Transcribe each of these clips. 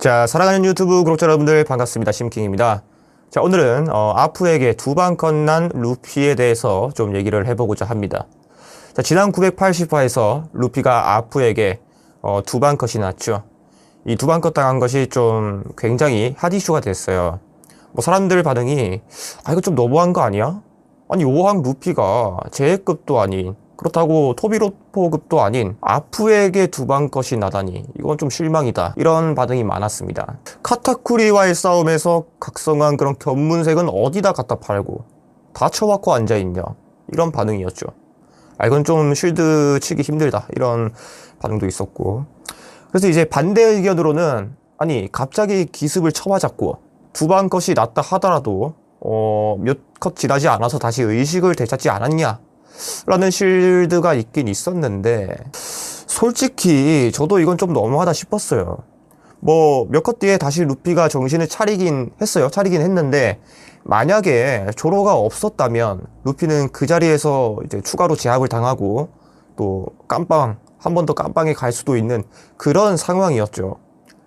자, 사랑하는 유튜브 구독자 여러분들 반갑습니다. 심킹입니다. 자, 오늘은 아프에게 두방 컷난 루피에 대해서 좀 얘기를 해보고자 합니다. 자, 지난 980화에서 루피가 아프에게 두방 컷이 났죠. 이 두방 컷 당한 것이 좀 굉장히 핫 이슈가 됐어요. 뭐 사람들 반응이 이거 좀 너무한 거 아니야? 아니 5항 루피가 제해급도 아닌, 그렇다고 토비로포급도 아닌 아프에게 두방 컷이 나다니 이건 좀 실망이다, 이런 반응이 많았습니다. 카타쿠리와의 싸움에서 각성한 그런 견문색은 어디다 갖다 팔고 다 쳐박고 앉아있냐, 이런 반응이었죠. 이건 좀 쉴드 치기 힘들다, 이런 반응도 있었고, 그래서 이제 반대 의견으로는 아니 갑자기 기습을 쳐맞았고 두방 컷이 났다 하더라도 몇 컷 지나지 않아서 다시 의식을 되찾지 않았냐 라는 실드가 있긴 있었는데, 솔직히 저도 이건 좀 너무하다 싶었어요. 뭐 몇 컷 뒤에 다시 루피가 정신을 차리긴 했어요. 차리긴 했는데, 만약에 조로가 없었다면 루피는 그 자리에서 이제 추가로 제압을 당하고 또 깜빵, 한 번 더 깜빵에 갈 수도 있는 그런 상황이었죠.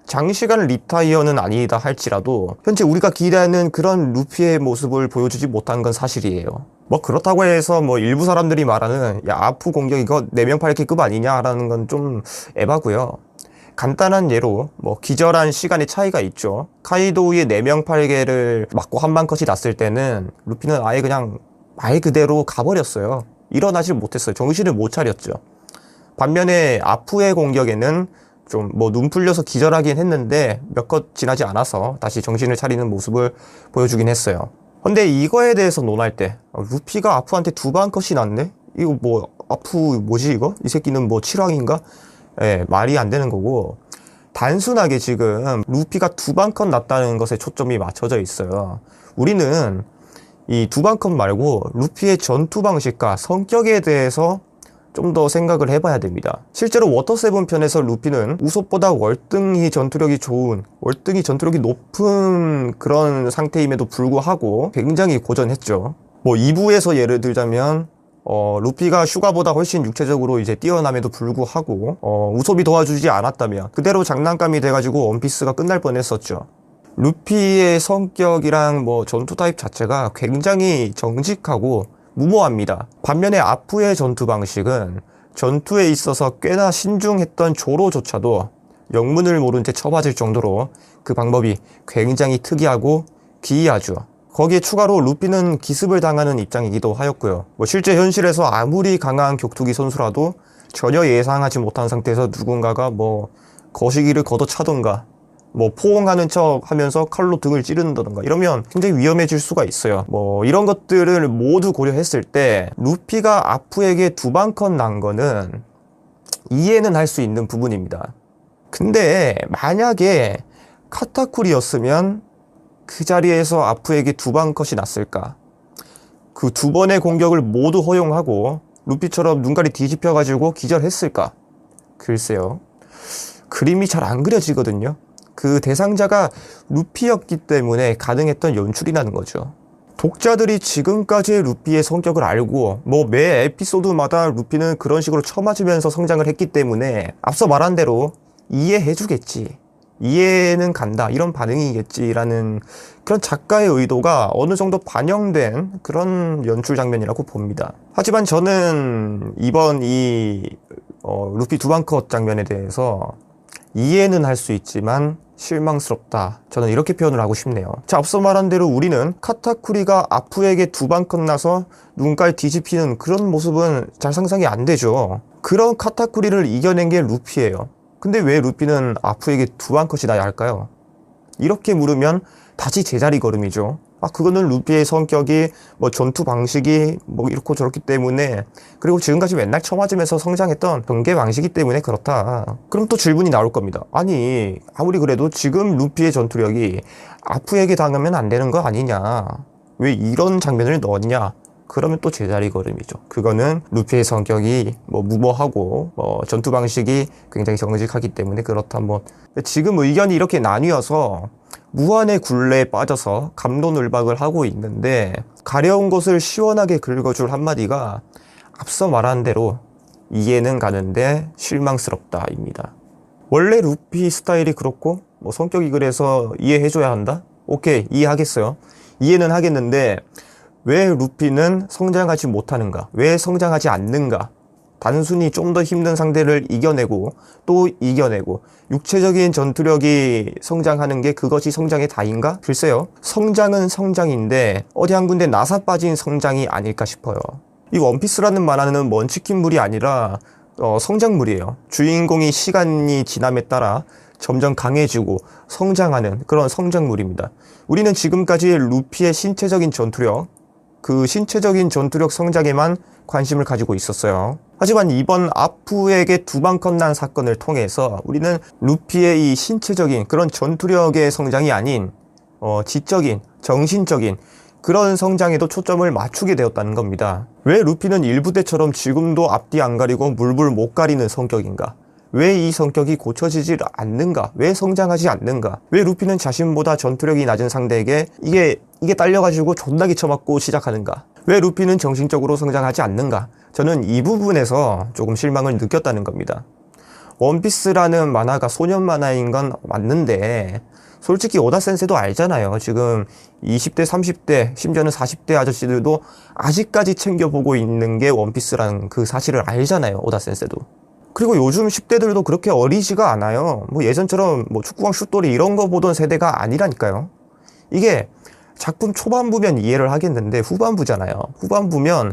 장시간 리타이어는 아니다 할지라도 현재 우리가 기대하는 그런 루피의 모습을 보여주지 못한 건 사실이에요. 뭐 그렇다고 해서 뭐 일부 사람들이 말하는 야 아프 공격 이거 4명 8킬급 아니냐라는 건 좀 에바고요. 간단한 예로 뭐 기절한 시간의 차이가 있죠. 카이도우의 4명 8개를 맞고 한방 컷이 났을 때는 루피는 아예 그냥 말 그대로 가버렸어요. 일어나질 못했어요. 정신을 못 차렸죠. 반면에 아프의 공격에는 좀 뭐 눈 풀려서 기절하긴 했는데 몇 컷 지나지 않아서 다시 정신을 차리는 모습을 보여주긴 했어요. 근데 이거에 대해서 논할 때 루피가 아프한테 두방 컷이 났네? 이거 뭐 아프 뭐지 이거? 이 새끼는 뭐 7항인가? 예, 말이 안 되는 거고, 단순하게 지금 루피가 두방 컷 났다는 것에 초점이 맞춰져 있어요. 우리는 이 두방 컷 말고 루피의 전투 방식과 성격에 대해서 좀 더 생각을 해봐야 됩니다. 실제로 워터7 편에서 루피는 우솝보다 월등히 전투력이 좋은, 월등히 전투력이 높은 그런 상태임에도 불구하고 굉장히 고전했죠. 뭐 2부에서 예를 들자면 루피가 슈가보다 훨씬 육체적으로 이제 뛰어남에도 불구하고 우솝이 도와주지 않았다면 그대로 장난감이 돼가지고 원피스가 끝날 뻔했었죠. 루피의 성격이랑 뭐 전투 타입 자체가 굉장히 정직하고 무모합니다. 반면에 아프의 전투 방식은 전투에 있어서 꽤나 신중했던 조로조차도 영문을 모른 채 쳐맞을 정도로 그 방법이 굉장히 특이하고 기이하죠. 거기에 추가로 루피는 기습을 당하는 입장이기도 하였고요. 뭐 실제 현실에서 아무리 강한 격투기 선수라도 전혀 예상하지 못한 상태에서 누군가가 뭐 거시기를 걷어차던가 뭐 포옹하는 척 하면서 칼로 등을 찌른다던가 이러면 굉장히 위험해질 수가 있어요. 뭐 이런 것들을 모두 고려했을 때 루피가 아프에게 두방 컷 난 거는 이해는 할 수 있는 부분입니다. 근데 만약에 카타쿠리였으면 그 자리에서 아프에게 두방 컷이 났을까? 그 두 번의 공격을 모두 허용하고 루피처럼 눈깔이 뒤집혀가지고 기절했을까? 글쎄요. 그림이 잘 안 그려지거든요. 그 대상자가 루피였기 때문에 가능했던 연출이라는 거죠. 독자들이 지금까지의 루피의 성격을 알고 뭐 매 에피소드마다 루피는 그런 식으로 쳐맞으면서 성장을 했기 때문에 앞서 말한 대로 이해해주겠지, 이해는 간다, 이런 반응이겠지라는 그런 작가의 의도가 어느 정도 반영된 그런 연출 장면이라고 봅니다. 하지만 저는 이번 이 루피 두방 컷 장면에 대해서 이해는 할 수 있지만 실망스럽다, 저는 이렇게 표현을 하고 싶네요. 자, 앞서 말한 대로 우리는 카타쿠리가 아프에게 두방 컷 나서 눈깔 뒤집히는 그런 모습은 잘 상상이 안 되죠. 그런 카타쿠리를 이겨낸 게 루피예요. 근데 왜 루피는 아프에게 두방 컷이 나야 할까요? 이렇게 물으면 다시 제자리 걸음이죠. 그거는 루피의 성격이 뭐 전투 방식이 뭐 이렇고 저렇기 때문에, 그리고 지금까지 맨날 쳐맞으면서 성장했던 경계 방식이기 때문에 그렇다. 그럼 또 질문이 나올 겁니다. 아니 아무리 그래도 지금 루피의 전투력이 아프에게 당하면 안 되는 거 아니냐, 왜 이런 장면을 넣었냐? 그러면 또 제자리 걸음이죠. 그거는 루피의 성격이 뭐 무모하고 전투 방식이 굉장히 정직하기 때문에 그렇다. 뭐 지금 의견이 이렇게 나뉘어서 무한의 굴레에 빠져서 갑론을박을 하고 있는데, 가려운 것을 시원하게 긁어줄 한마디가 앞서 말한 대로 이해는 가는데 실망스럽다입니다. 원래 루피 스타일이 그렇고 뭐 성격이 그래서 이해해줘야 한다? 오케이, 이해하겠어요. 이해는 하겠는데 왜 루피는 성장하지 못하는가? 왜 성장하지 않는가? 단순히 좀 더 힘든 상대를 이겨내고 또 이겨내고 육체적인 전투력이 성장하는 게 그것이 성장의 다인가? 글쎄요. 성장은 성장인데 어디 한 군데 나사 빠진 성장이 아닐까 싶어요. 이 원피스라는 만화는 먼치킨물이 아니라 성장물이에요. 주인공이 시간이 지남에 따라 점점 강해지고 성장하는 그런 성장물입니다. 우리는 지금까지 루피의 신체적인 전투력, 그 신체적인 전투력 성장에만 관심을 가지고 있었어요. 하지만 이번 아프에게 두방컨난 사건을 통해서 우리는 루피의 이 신체적인 그런 전투력의 성장이 아닌 지적인, 정신적인 그런 성장에도 초점을 맞추게 되었다는 겁니다. 왜 루피는 일부대처럼 지금도 앞뒤 안 가리고 물불 못 가리는 성격인가? 왜 이 성격이 고쳐지질 않는가? 왜 성장하지 않는가? 왜 루피는 자신보다 전투력이 낮은 상대에게 이게 딸려가지고 존나게 쳐맞고 시작하는가? 왜 루피는 정신적으로 성장하지 않는가? 저는 이 부분에서 조금 실망을 느꼈다는 겁니다. 원피스라는 만화가 소년 만화인 건 맞는데 솔직히 오다 센세도 알잖아요. 지금 20대, 30대, 심지어는 40대 아저씨들도 아직까지 챙겨보고 있는 게 원피스라는 그 사실을 알잖아요. 오다 센세도. 그리고 요즘 10대들도 그렇게 어리지가 않아요. 뭐 예전처럼 뭐 축구왕 슛돌이 이런 거 보던 세대가 아니라니까요. 이게 작품 초반부면 이해를 하겠는데 후반부잖아요. 후반부면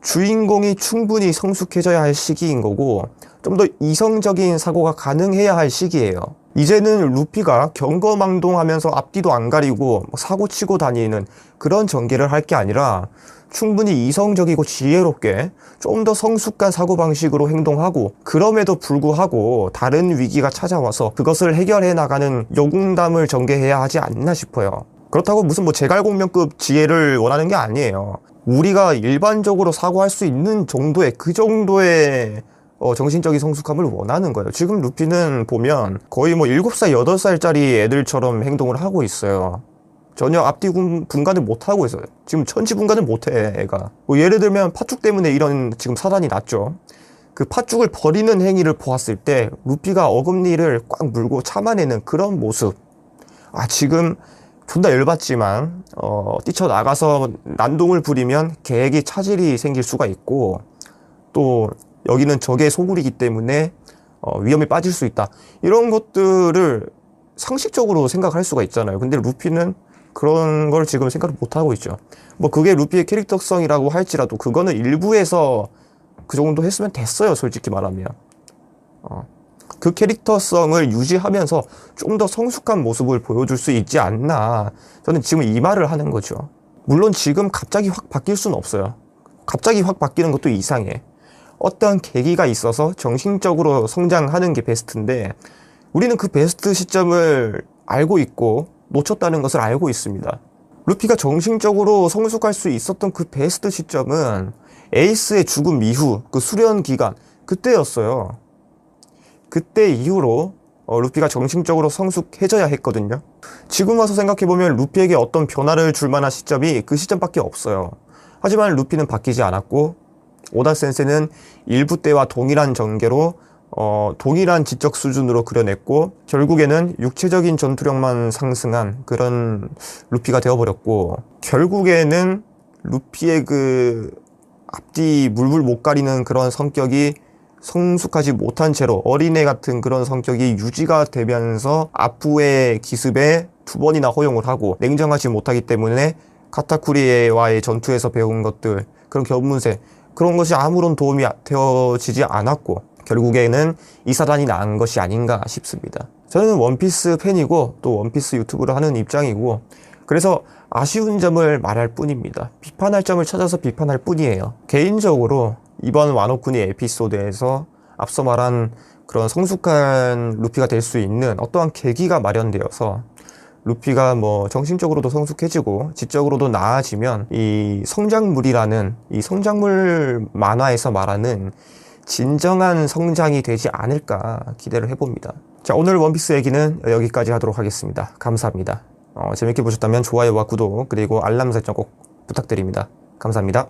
주인공이 충분히 성숙해져야 할 시기인 거고 좀 더 이성적인 사고가 가능해야 할 시기예요. 이제는 루피가 경거망동하면서 앞뒤도 안 가리고 사고 치고 다니는 그런 전개를 할 게 아니라 충분히 이성적이고 지혜롭게 좀 더 성숙한 사고방식으로 행동하고 그럼에도 불구하고 다른 위기가 찾아와서 그것을 해결해 나가는 용담을 전개해야 하지 않나 싶어요. 그렇다고 무슨 뭐 제갈공명급 지혜를 원하는 게 아니에요. 우리가 일반적으로 사고할 수 있는 정도의 그 정도의 정신적인 성숙함을 원하는 거예요. 지금 루피는 보면 거의 뭐 7살, 8살짜리 애들처럼 행동을 하고 있어요. 전혀 앞뒤 분간을 못하고 있어요. 지금 천지분간을 못해, 애가. 뭐 예를 들면 팥죽 때문에 이런 지금 사단이 났죠. 그 팥죽을 버리는 행위를 보았을 때 루피가 어금니를 꽉 물고 참아내는 그런 모습. 지금 존나 열받지만 뛰쳐나가서 난동을 부리면 계획이 차질이 생길 수가 있고 또 여기는 적의 소굴이기 때문에 위험에 빠질 수 있다. 이런 것들을 상식적으로 생각할 수가 있잖아요. 근데 루피는 그런 걸 지금 생각을 못하고 있죠. 뭐 그게 루피의 캐릭터성이라고 할지라도 그거는 일부에서 그 정도 했으면 됐어요. 솔직히 말하면. 그 캐릭터성을 유지하면서 좀 더 성숙한 모습을 보여줄 수 있지 않나. 저는 지금 이 말을 하는 거죠. 물론 지금 갑자기 확 바뀔 수는 없어요. 갑자기 확 바뀌는 것도 이상해. 어떠한 계기가 있어서 정신적으로 성장하는 게 베스트인데 우리는 그 베스트 시점을 알고 있고 놓쳤다는 것을 알고 있습니다. 루피가 정신적으로 성숙할 수 있었던 그 베스트 시점은 에이스의 죽음 이후 그 수련 기간 그때였어요. 그때 이후로 루피가 정신적으로 성숙해져야 했거든요. 지금 와서 생각해보면 루피에게 어떤 변화를 줄 만한 시점이 그 시점밖에 없어요. 하지만 루피는 바뀌지 않았고 오다 센세는 일부 때와 동일한 전개로 동일한 지적 수준으로 그려냈고 결국에는 육체적인 전투력만 상승한 그런 루피가 되어버렸고 결국에는 루피의 그 앞뒤 물불 못 가리는 그런 성격이 성숙하지 못한 채로 어린애 같은 그런 성격이 유지가 되면서 아프의 기습에 2번이나 허용을 하고 냉정하지 못하기 때문에 카타쿠리와의 전투에서 배운 것들 그런 견문세 그런 것이 아무런 도움이 되어지지 않았고 결국에는 이 사단이 나은 것이 아닌가 싶습니다. 저는 원피스 팬이고 또 원피스 유튜브를 하는 입장이고 그래서 아쉬운 점을 말할 뿐입니다. 비판할 점을 찾아서 비판할 뿐이에요. 개인적으로 이번 와노쿠니 에피소드에서 앞서 말한 그런 성숙한 루피가 될 수 있는 어떠한 계기가 마련되어서 루피가 뭐 정신적으로도 성숙해지고 지적으로도 나아지면 이 성장물이라는 이 성장물 만화에서 말하는 진정한 성장이 되지 않을까 기대를 해봅니다. 자, 오늘 원피스 얘기는 여기까지 하도록 하겠습니다. 감사합니다. 재밌게 보셨다면 좋아요와 구독 그리고 알람 설정 꼭 부탁드립니다. 감사합니다.